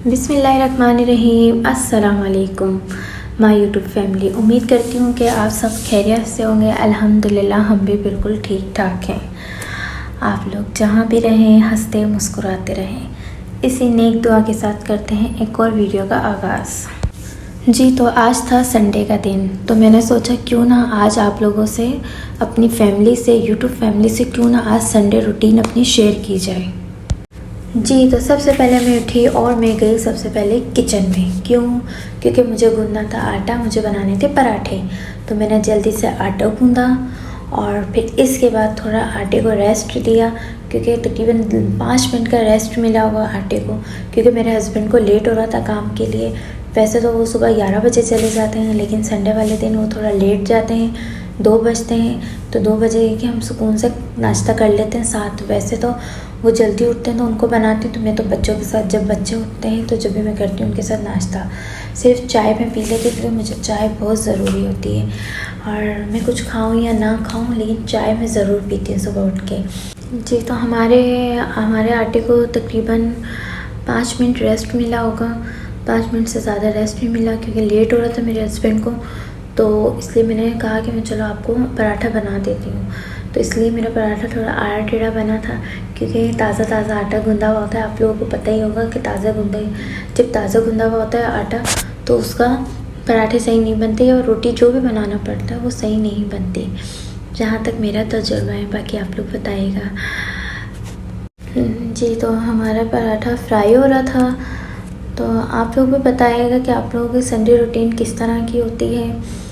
बिस्मिल्लाहिर्रहमानिर्रहीम। अस्सलाम वालेकुम माय यूट्यूब फैमिली। उम्मीद करती हूँ कि आप सब खैरियत से होंगे। अल्हम्दुलिल्लाह हम भी बिल्कुल ठीक ठाक हैं। आप लोग जहाँ भी रहें हंसते मुस्कुराते रहें। इसी नेक दुआ के साथ करते हैं एक और वीडियो का आगाज़। जी तो आज था संडे का दिन, तो मैंने सोचा क्यों ना आज आप लोगों से अपनी फैमिली से यूट्यूब फैमिली से क्यों ना आज संडे रूटीन अपनी शेयर की जाए। जी तो सबसे पहले मैं उठी और मैं गई सबसे पहले किचन में। क्योंकि मुझे गूंदना था आटा, मुझे बनाने थे पराठे। तो मैंने जल्दी से आटा गूंदा और फिर इसके बाद थोड़ा आटे को रेस्ट दिया, क्योंकि तकरीबन 5 मिनट का रेस्ट मिला हुआ आटे को, क्योंकि मेरे हस्बैंड को लेट हो रहा था काम के लिए। वैसे तो वो सुबह 11 बजे चले जाते हैं, लेकिन संडे वाले दिन वो थोड़ा लेट जाते हैं, 2 बजते हैं। तो 2 बजे कि हम सुकून से नाश्ता कर लेते हैं साथ। वैसे तो वो जल्दी उठते हैं तो उनको बनाती हूँ, तो मैं तो बच्चों के साथ, जब बच्चे उठते हैं तो जब भी मैं करती हूँ उनके साथ नाश्ता। सिर्फ चाय में पी लेती हूँ, क्योंकि मुझे चाय बहुत ज़रूरी होती है। और मैं कुछ खाऊँ या ना खाऊँ, लेकिन चाय मैं ज़रूर पीती हूँ सुबह उठ के। जी तो हमारे आटे को तकरीबन 5 मिनट रेस्ट मिला होगा। 5 मिनट से ज़्यादा रेस्ट नहीं मिला, क्योंकि लेट हो रहा था मेरे हस्बैंड को। तो इसलिए मैंने कहा कि मैं चलो आपको पराठा बना देती हूँ। तो इसलिए मेरा पराठा थोड़ा आड़ा टेढ़ा बना था, क्योंकि ताज़ा आटा गूंदा हुआ होता है। आप लोगों को पता ही होगा कि जब ताज़ा गूंदा हुआ होता है आटा तो उसका पराठे सही नहीं बनते, और रोटी जो भी बनाना पड़ता है वो सही नहीं बनती, जहाँ तक मेरा तजुर्बा है। बाकी आप लोग बताइएगा। जी तो हमारा पराठा फ्राई हो रहा था। तो आप लोग भी बताइएगा कि आप लोगों की संडे रूटीन किस तरह की होती है।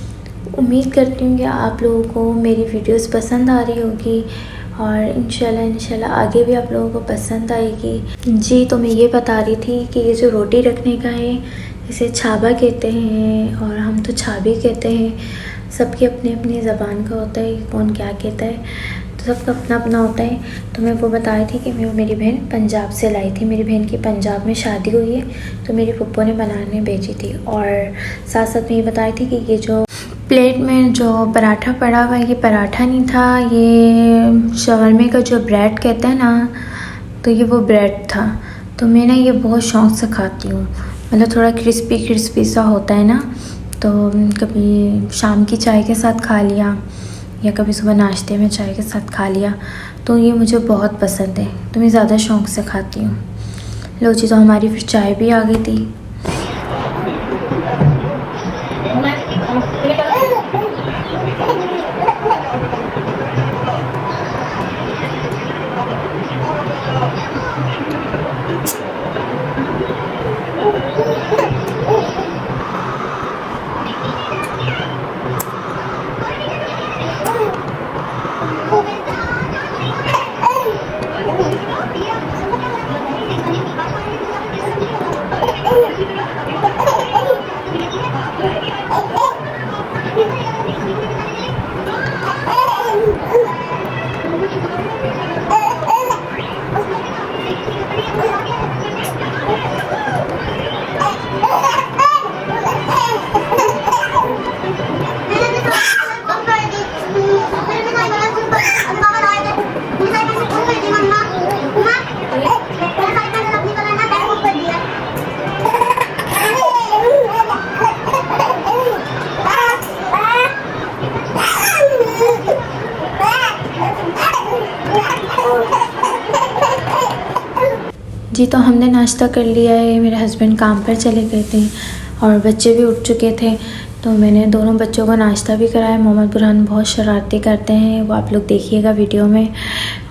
उम्मीद करती हूँ कि आप लोगों को मेरी वीडियोस पसंद आ रही होगी, और इंशाल्लाह आगे भी आप लोगों को पसंद आएगी। जी तो मैं ये बता रही थी कि ये जो रोटी रखने का है, इसे छाबा कहते हैं, और हम तो छाबी कहते हैं। सबकी अपनी अपनी ज़बान का होता है, कौन क्या कहता है, तो सबका अपना अपना होता है। तो मैं वो बता रही थी कि मेरी बहन पंजाब से लाई थी। मेरी बहन की पंजाब में शादी हुई है, तो मेरी पप्पो ने बनाने भेजी थी। और साथ साथ मैं ये बता रही थी कि ये जो प्लेट में जो पराठा पड़ा हुआ है, ये पराठा नहीं था, ये शवरमे का जो ब्रेड कहते हैं ना, तो ये वो ब्रेड था। तो मैं ना ये बहुत शौक़ से खाती हूँ, मतलब थोड़ा क्रिस्पी सा होता है ना। तो कभी शाम की चाय के साथ खा लिया, या कभी सुबह नाश्ते में चाय के साथ खा लिया, तो ये मुझे बहुत पसंद है, तो मैं ज़्यादा शौक़ से खाती हूँ। लो जी, तो हमारी फिर चाय भी आ गई थी। जी तो हमने नाश्ता कर लिया है। मेरे हस्बैंड काम पर चले गए थे और बच्चे भी उठ चुके थे, तो मैंने दोनों बच्चों को नाश्ता भी कराया। मोहम्मद बुरहान बहुत शरारती करते हैं, वो आप लोग देखिएगा वीडियो में,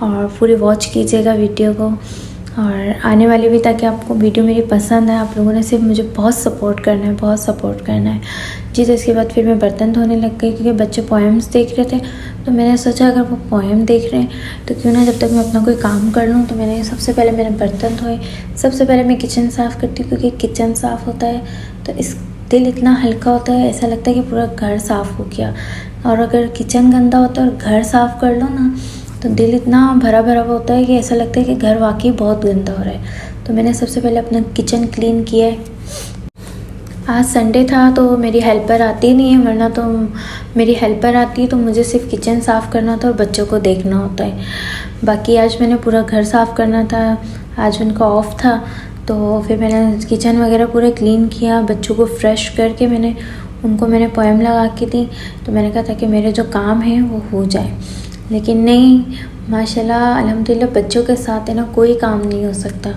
और पूरी वॉच कीजिएगा वीडियो को, और आने वाली भी, ताकि आपको वीडियो मेरी पसंद है। आप लोगों ने सिर्फ मुझे बहुत सपोर्ट करना है, बहुत सपोर्ट करना है। जी तो इसके बाद फिर मैं बर्तन धोने लग गई, क्योंकि बच्चे पोएम्स देख रहे थे। तो मैंने सोचा अगर वो पोएम देख रहे हैं तो क्यों ना जब तक मैं अपना कोई काम कर लूँ। तो सबसे पहले मैंने बर्तन धोए। सबसे पहले मैं किचन साफ़ करती हूँ, क्योंकि किचन साफ़ होता है तो दिल इतना हल्का होता है, ऐसा लगता है कि पूरा घर साफ़ हो गया। और अगर किचन गंदा होता है और घर साफ़ कर लो ना, तो दिल इतना भरा भरा होता है कि ऐसा लगता है कि घर वाकई बहुत गंदा हो रहा है। तो मैंने सबसे पहले अपना किचन क्लीन किया है। आज संडे था तो मेरी हेल्पर आती नहीं है, वरना तो मेरी हेल्पर आती है तो मुझे सिर्फ किचन साफ़ करना होता है और बच्चों को देखना होता है। बाकी आज मैंने पूरा घर साफ़ करना था, आज उनका ऑफ था, तो फिर मैंने किचन वगैरह पूरा क्लीन किया, बच्चों को फ्रेश करके मैंने पोएम लगा के दी। तो मैंने कहा था कि मेरे जो काम हैं वो हो जाए, लेकिन नहीं, माशाल्लाह अल्हम्दुलिल्लाह बच्चों के साथ है ना कोई काम नहीं हो सकता,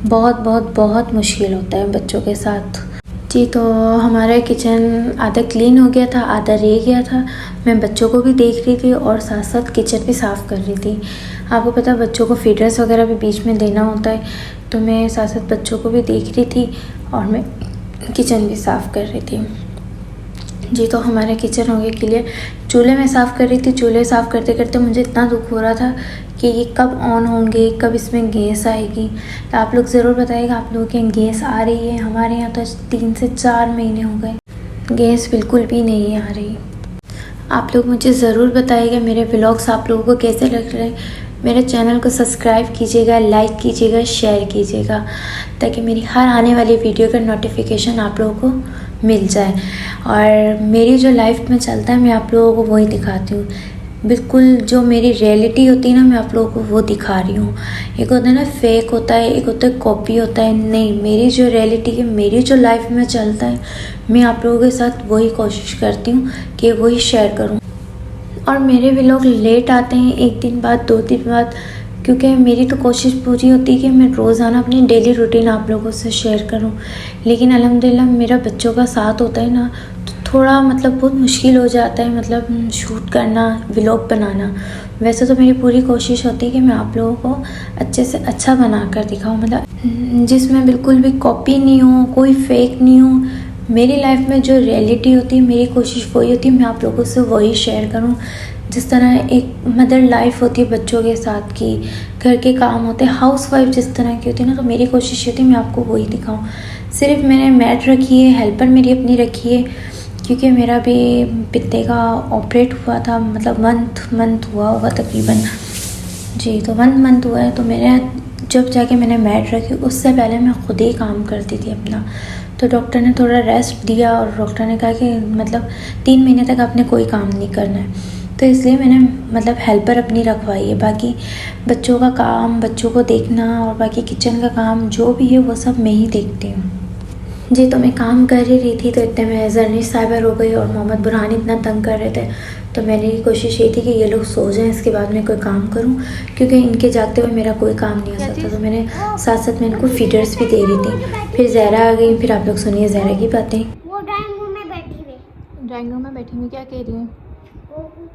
बहुत बहुत बहुत मुश्किल होता है बच्चों के साथ। जी, तो हमारा किचन आधा क्लीन हो गया था, आधा रह गया था। मैं बच्चों को भी देख रही थी और साथ साथ किचन भी साफ़ कर रही थी। आपको पता है बच्चों को फीडर्स वगैरह भी बीच में देना होता है, तो मैं साथ साथ बच्चों को भी देख रही थी और मैं किचन भी साफ़ कर रही थी। जी, तो हमारा किचन हो गया क्लियर। चूल्हे में साफ़ कर रही थी, चूल्हे साफ़ करते करते मुझे इतना दुख हो रहा था कि ये कब ऑन होंगे, कब इसमें गैस आएगी। तो आप लोग ज़रूर बताइएगा आप लोगों के यहाँ गैस आ रही है। हमारे यहाँ तो 3 से 4 महीने हो गए, गैस बिल्कुल भी नहीं आ रही। आप लोग मुझे ज़रूर बताइएगा मेरे व्लॉग्स आप लोगों को कैसे लग रहे हैं। मेरे चैनल को सब्सक्राइब कीजिएगा, लाइक कीजिएगा, शेयर कीजिएगा, ताकि मेरी हर आने वाली वीडियो का नोटिफिकेशन आप लोगों को मिल जाए। और मेरी जो लाइफ में चलता है मैं आप लोगों को वही दिखाती हूँ, बिल्कुल जो मेरी रियलिटी होती है ना मैं आप लोगों को वो दिखा रही हूँ। एक होता है ना फेक होता है, एक होता है कॉपी होता है, नहीं, मेरी जो रियलिटी है, मेरी जो लाइफ में चलता है, मैं आप लोगों के साथ वही कोशिश करती हूँ कि वही शेयर करूँ। और मेरे व्लॉग लेट आते हैं, 1 दिन बाद, 2 दिन बाद, क्योंकि मेरी तो कोशिश पूरी होती है कि मैं रोज़ाना अपनी डेली रूटीन आप लोगों से शेयर करूं। लेकिन अल्हम्दुलिल्लाह मेरा बच्चों का साथ होता है ना, तो थोड़ा मतलब बहुत मुश्किल हो जाता है, मतलब शूट करना, व्लॉग बनाना। वैसे तो मेरी पूरी कोशिश होती है कि मैं आप लोगों को अच्छे से अच्छा बना कर दिखाऊँ, मतलब जिसमें बिल्कुल भी कॉपी नहीं हो, कोई फेक नहीं हो। मेरी लाइफ में जो रियलिटी होती है, मेरी कोशिश वही होती है मैं आप लोगों से वही शेयर करूं। जिस तरह एक मदर लाइफ होती है बच्चों के साथ की, घर के काम होते हैं, हाउसवाइफ जिस तरह की होती है ना, तो मेरी कोशिश होती है मैं आपको वही दिखाऊं। सिर्फ मैंने मैड रखी है, हेल्पर मेरी अपनी रखी है, क्योंकि मेरा भी पित्ते का ऑपरेट हुआ था, मतलब मंथ हुआ होगा तकरीबन। जी, तो 1 मंथ हुआ है। तो मैंने जब जाके मैंने मैड रखी, उससे पहले मैं खुद ही काम करती थी अपना। तो डॉक्टर ने थोड़ा रेस्ट दिया और डॉक्टर ने कहा कि मतलब 3 महीने तक आपने कोई काम नहीं करना है। तो इसलिए मैंने मतलब हेल्पर अपनी रखवाई है। बाकी बच्चों का काम, बच्चों को देखना और बाकी किचन का काम जो भी है वो सब मैं ही देखती हूँ। जी, तो मैं काम कर ही रही थी, तो इतने में जर्निश साहिबा हो गई और मोहम्मद बुरहान इतना तंग कर रहे थे। तो मेरी कोशिश ये थी कि ये लोग सो जाएं, इसके बाद मैं कोई काम करूं, क्योंकि इनके जागते हुए मेरा कोई काम नहीं हो सकता। तो मैंने साथ साथ में इनको फीडर्स भी दे रही थी। फिर ज़हरा आ गई, फिर आप लोग सुनिए ज़हरा की बातें। वो ड्राइंग रूम में बैठी हुई। ड्राइंग रूम में बैठी हुई क्या कह रही हूँ?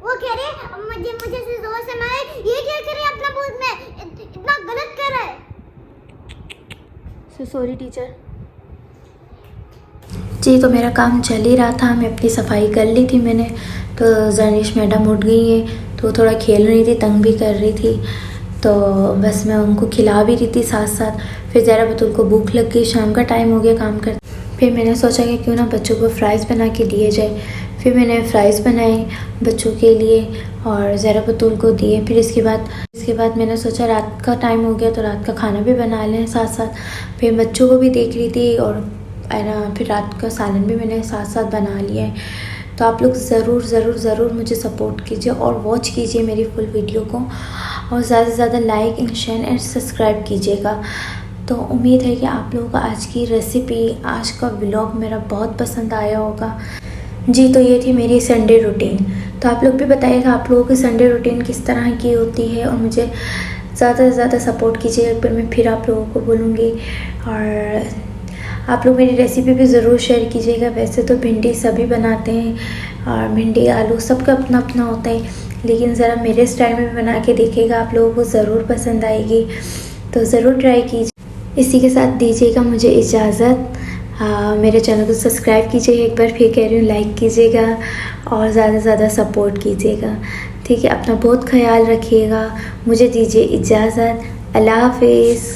वो कह रहे मुझे से जोर से मारे, ये क्या कर रहे अपना बोल में इतना गलत कर रहा है। So sorry teacher. जी, तो मेरा काम चल ही रहा था, मैं अपनी सफाई कर ली थी मैंने। तो जर्निश मैडम उठ गई है, तो थोड़ा खेल रही थी, तंग भी कर रही थी, तो बस मैं उनको खिला भी रही थी साथ साथ। फिर ज़रा बतूल को भूख लग गई, शाम का टाइम हो गया काम कर। फिर मैंने सोचा कि क्यों ना बच्चों को फ़्राइज़ बना के दिए जाए। फिर मैंने फ़्राइज़ बनाए बच्चों के लिए और ज़रा बतूल को दिए। फिर इसके बाद मैंने सोचा रात का टाइम हो गया, तो रात का खाना भी बना लें साथ साथ। फिर बच्चों को भी देख रही थी और फिर रात का सालन भी मैंने साथ साथ बना लिया है। तो आप लोग ज़रूर मुझे सपोर्ट कीजिए और वॉच कीजिए मेरी फुल वीडियो को, और ज़्यादा से ज़्यादा like and share and subscribe कीजिएगा। तो उम्मीद है कि आप लोगों को आज की रेसिपी, आज का व्लॉग मेरा बहुत पसंद आया होगा। जी, तो ये थी मेरी संडे रूटीन। तो आप लोग भी बताइएगा आप लोगों की संडे रूटीन किस तरह की होती है, और मुझे ज़्यादा से ज़्यादा सपोर्ट कीजिएगा। एक बार मैं फिर आप लोगों को बोलूँगी, और आप लोग मेरी रेसिपी भी ज़रूर शेयर कीजिएगा। वैसे तो भिंडी सभी बनाते हैं, और भिंडी आलू सबका अपना अपना होता है, लेकिन ज़रा मेरे स्टाइल में बना के देखिएगा, आप लोगों को ज़रूर पसंद आएगी। तो ज़रूर ट्राई कीजिए। इसी के साथ दीजिएगा मुझे इजाज़त। मेरे चैनल को सब्सक्राइब कीजिएगा, एक बार फिर कह रही हूँ लाइक कीजिएगा और ज़्यादा से ज़्यादा सपोर्ट कीजिएगा। ठीक है, अपना बहुत ख्याल रखिएगा। मुझे दीजिए इजाज़त। अल्लाह हाफिज़।